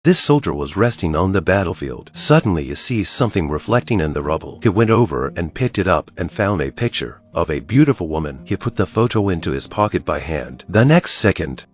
This soldier was resting on the battlefield. Suddenly he sees something reflecting in the rubble. He went over and picked it up and found a picture of a beautiful woman. He put the photo into his pocket by hand. The next second,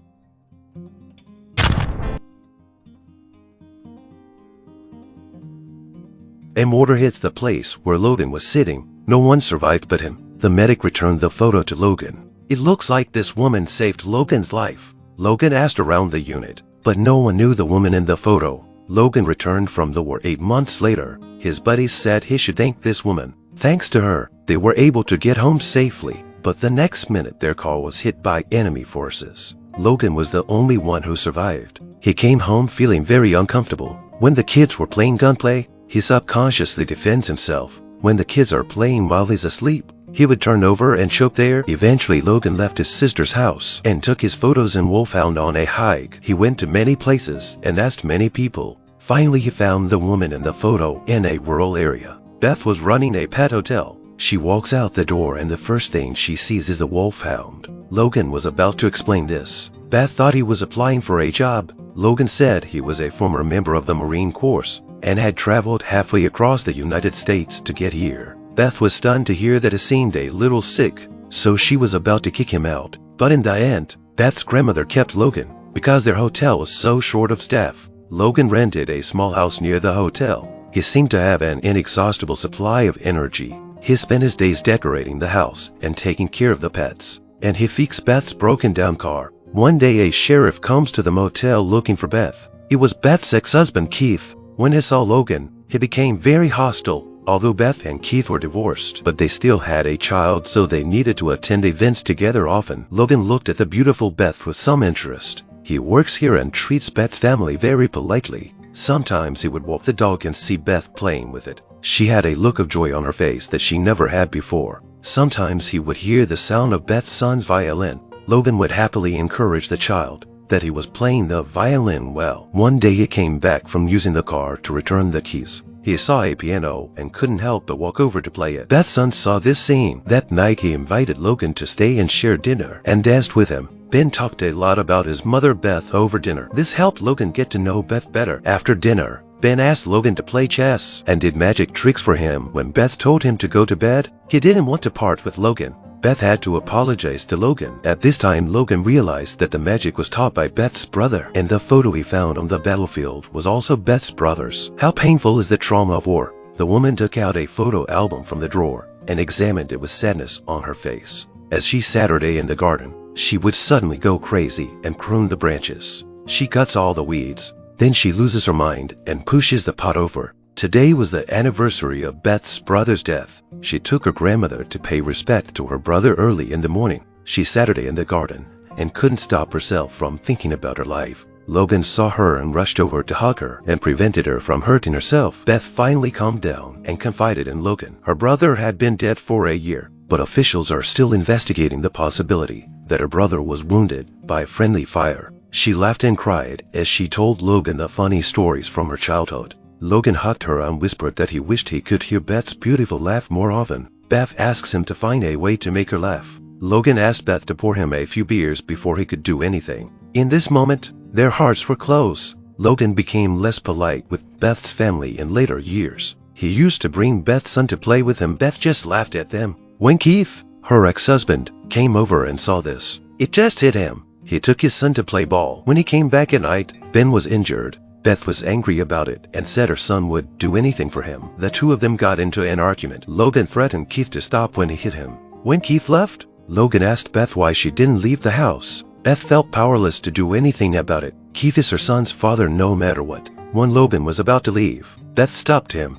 a mortar hits the place where Logan was sitting. No one survived but him. The medic returned the photo to Logan. It looks like this woman saved Logan's life. Logan asked around the unit, but no one knew the woman in the photo. Logan returned from the war 8 months later. His buddies said he should thank this woman. Thanks to her, they were able to get home safely. But the next minute their car was hit by enemy forces. Logan was the only one who survived. He came home feeling very uncomfortable. When the kids were playing gunplay, he subconsciously defends himself. When the kids are playing while he's asleep, he would turn over and choke there. Eventually Logan left his sister's house and took his photos in Wolfhound on a hike. He went to many places and asked many people. Finally he found the woman in the photo in a rural area. Beth was running a pet hotel. She walks out the door and the first thing she sees is the Wolfhound. Logan was about to explain this. Beth thought he was applying for a job. Logan said he was a former member of the Marine Corps and had traveled halfway across the United States to get here. Beth was stunned to hear that he seemed a little sick, so she was about to kick him out. But in the end, Beth's grandmother kept Logan because their hotel was so short of staff. Logan rented a small house near the hotel. He seemed to have an inexhaustible supply of energy. He spent his days decorating the house and taking care of the pets. And he fixed Beth's broken down car. One day a sheriff comes to the motel looking for Beth. It was Beth's ex-husband Keith. When he saw Logan, he became very hostile. Although Beth and Keith were divorced, but they still had a child, so they needed to attend events together often. Logan looked at the beautiful Beth with some interest. He works here and treats Beth's family very politely. Sometimes he would walk the dog and see Beth playing with it. She had a look of joy on her face that she never had before. Sometimes he would hear the sound of Beth's son's violin. Logan would happily encourage the child that he was playing the violin well. One day he came back from using the car to return the keys. He saw a piano and couldn't help but walk over to play it. Beth's son saw this scene. That night he invited Logan to stay and share dinner and danced with him. Ben talked a lot about his mother Beth over dinner. This helped Logan get to know Beth better. After dinner, Ben asked Logan to play chess and did magic tricks for him. When Beth told him to go to bed, he didn't want to part with Logan. Beth had to apologize to Logan. At this time, Logan realized that the magic was taught by Beth's brother, and the photo he found on the battlefield was also Beth's brother's. How painful is the trauma of war? The woman took out a photo album from the drawer and examined it with sadness on her face. As she sat her day in the garden, she would suddenly go crazy and prune the branches. She cuts all the weeds. Then she loses her mind and pushes the pot over. Today was the anniversary of Beth's brother's death. She took her grandmother to pay respect to her brother early in the morning. She sat her day in the garden and couldn't stop herself from thinking about her life. Logan saw her and rushed over to hug her and prevented her from hurting herself. Beth finally calmed down and confided in Logan. Her brother had been dead for a year, but officials are still investigating the possibility that her brother was wounded by friendly fire. She laughed and cried as she told Logan the funny stories from her childhood. Logan hugged her and whispered that he wished he could hear Beth's beautiful laugh more often. Beth asks him to find a way to make her laugh. Logan asked Beth to pour him a few beers before he could do anything. In this moment, their hearts were close. Logan became less polite with Beth's family in later years. He used to bring Beth's son to play with him. Beth just laughed at them. When Keith, her ex-husband, came over and saw this, it just hit him. He took his son to play ball. When he came back at night, Ben was injured. Beth was angry about it and said her son would do anything for him. The two of them got into an argument. Logan threatened Keith to stop when he hit him. When Keith left, Logan asked Beth why she didn't leave the house. Beth felt powerless to do anything about it. Keith is her son's father no matter what. When Logan was about to leave, Beth stopped him.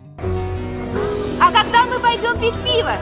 А когда мы пойдем пить пиво?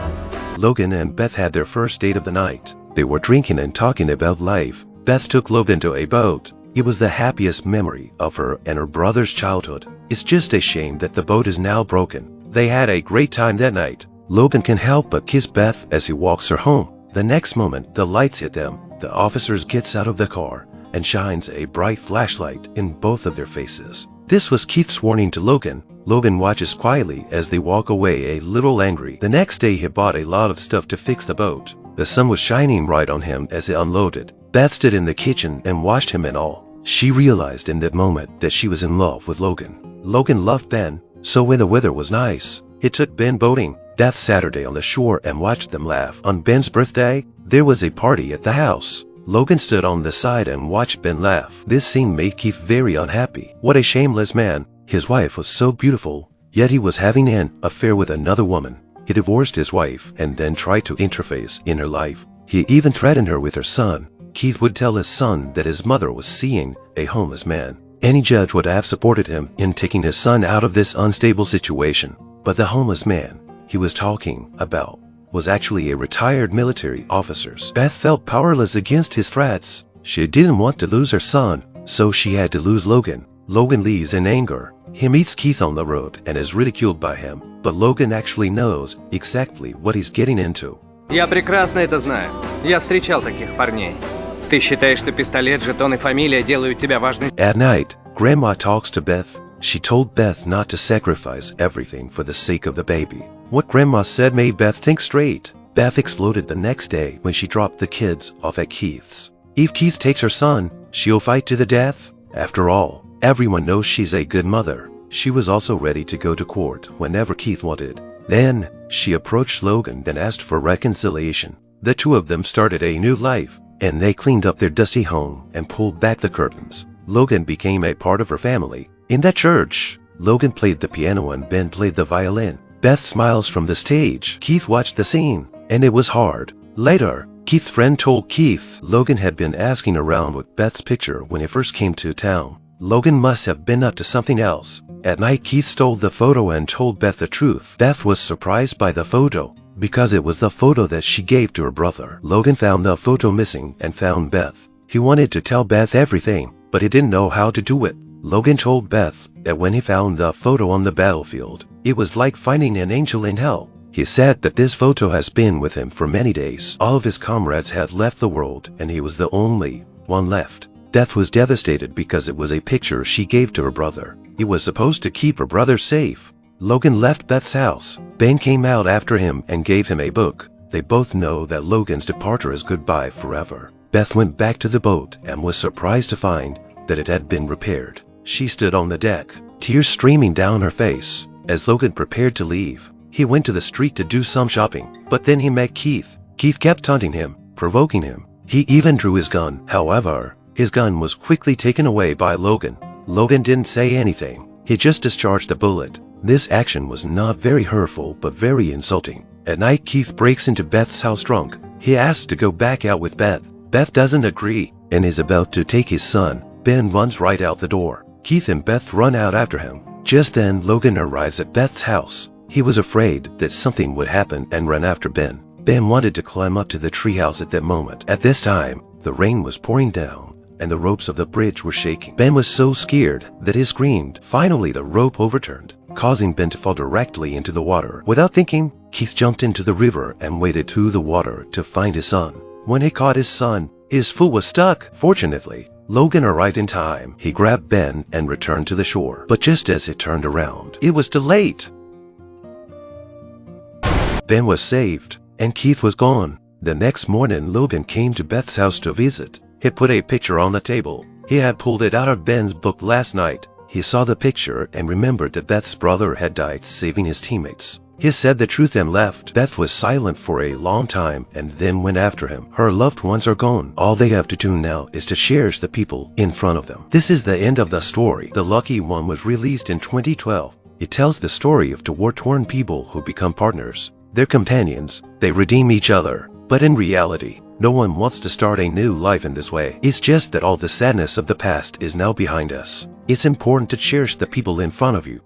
Logan and Beth had their first date of the night. They were drinking and talking about life. Beth took Logan to a boat. It was the happiest memory of her and her brother's childhood. It's just a shame that the boat is now broken. They had a great time that night. Logan can help but kiss Beth as he walks her home. The next moment, the lights hit them. The officer gets out of the car and shines a bright flashlight in both of their faces. This was Keith's warning to Logan. Logan watches quietly as they walk away, a little angry. The next day he bought a lot of stuff to fix the boat. The sun was shining right on him as he unloaded. Beth stood in the kitchen and watched him and all. She realized in that moment that she was in love with Logan. Logan loved Ben, so when the weather was nice, he took Ben boating that Saturday on the shore and watched them laugh. On Ben's birthday, there was a party at the house. Logan stood on the side and watched Ben laugh. This scene made Keith very unhappy. What a shameless man. His wife was so beautiful, yet he was having an affair with another woman. He divorced his wife and then tried to interface in her life. He even threatened her with her son. Keith would tell his son that his mother was seeing a homeless man. Any judge would have supported him in taking his son out of this unstable situation. But the homeless man he was talking about was actually a retired military officer. Beth felt powerless against his threats. She didn't want to lose her son, so she had to lose Logan. Logan leaves in anger. He meets Keith on the road and is ridiculed by him, but Logan actually knows exactly what he's getting into. Я прекрасно это знаю. Я встречал таких парней. Ты считаешь, что пистолет, жетон и фамилия делают тебя важной? At night, Grandma talks to Beth. She told Beth not to sacrifice everything for the sake of the baby. What Grandma said made Beth think straight. Beth exploded the next day when she dropped the kids off at Keith's. If Keith takes her son, she'll fight to the death. After all, everyone knows she's a good mother. She was also ready to go to court whenever Keith wanted. Then, she approached Logan and asked for reconciliation. The two of them started a new life, and they cleaned up their dusty home and pulled back the curtains. Logan became a part of her family. In that church, Logan played the piano and Ben played the violin. Beth smiles from the stage. Keith watched the scene, and it was hard. Later, Keith's friend told Keith Logan had been asking around with Beth's picture when he first came to town. Logan must have been up to something else. At night, Keith stole the photo and told Beth the truth. Beth was surprised by the photo because it was the photo that she gave to her brother. Logan found the photo missing and found Beth. He wanted to tell Beth everything, but he didn't know how to do it. Logan told Beth that when he found the photo on the battlefield, it was like finding an angel in hell. He said that this photo has been with him for many days. All of his comrades had left the world and he was the only one left. Beth was devastated because it was a picture she gave to her brother. He was supposed to keep her brother safe. Logan left Beth's house. Ben came out after him and gave him a book. They both know that Logan's departure is goodbye forever. Beth went back to the boat and was surprised to find that it had been repaired. She stood on the deck, tears streaming down her face. As Logan prepared to leave, he went to the street to do some shopping, but then he met Keith. Keith kept taunting him, provoking him. He even drew his gun. However, his gun was quickly taken away by Logan. Logan didn't say anything. He just discharged the bullet. This action was not very hurtful, but very insulting. At night, Keith breaks into Beth's house drunk. He asks to go back out with Beth. Beth doesn't agree and is about to take his son. Ben runs right out the door. Keith and Beth run out after him. Just then, Logan arrives at Beth's house. He was afraid that something would happen and ran after Ben. Ben wanted to climb up to the treehouse at that moment. At this time, the rain was pouring down and the ropes of the bridge were shaking. Ben was so scared that he screamed. Finally, the rope overturned, causing Ben to fall directly into the water. Without thinking, Keith jumped into the river and waded through the water to find his son. When he caught his son, his foot was stuck. Fortunately, Logan arrived in time. He grabbed Ben and returned to the shore. But just as it turned around, it was too late. Ben was saved, and Keith was gone. The next morning, Logan came to Beth's house to visit. He put a picture on the table. He had pulled it out of Ben's book last night. He saw the picture and remembered that Beth's brother had died saving his teammates. He said the truth and left. Beth was silent for a long time and then went after him. Her loved ones are gone. All they have to do now is to cherish the people in front of them. This is the end of the story. The Lucky One was released in 2012. It tells the story of two war-torn people who become partners. They're companions. They redeem each other. But in reality, no one wants to start a new life in this way. It's just that all the sadness of the past is now behind us. It's important to cherish the people in front of you.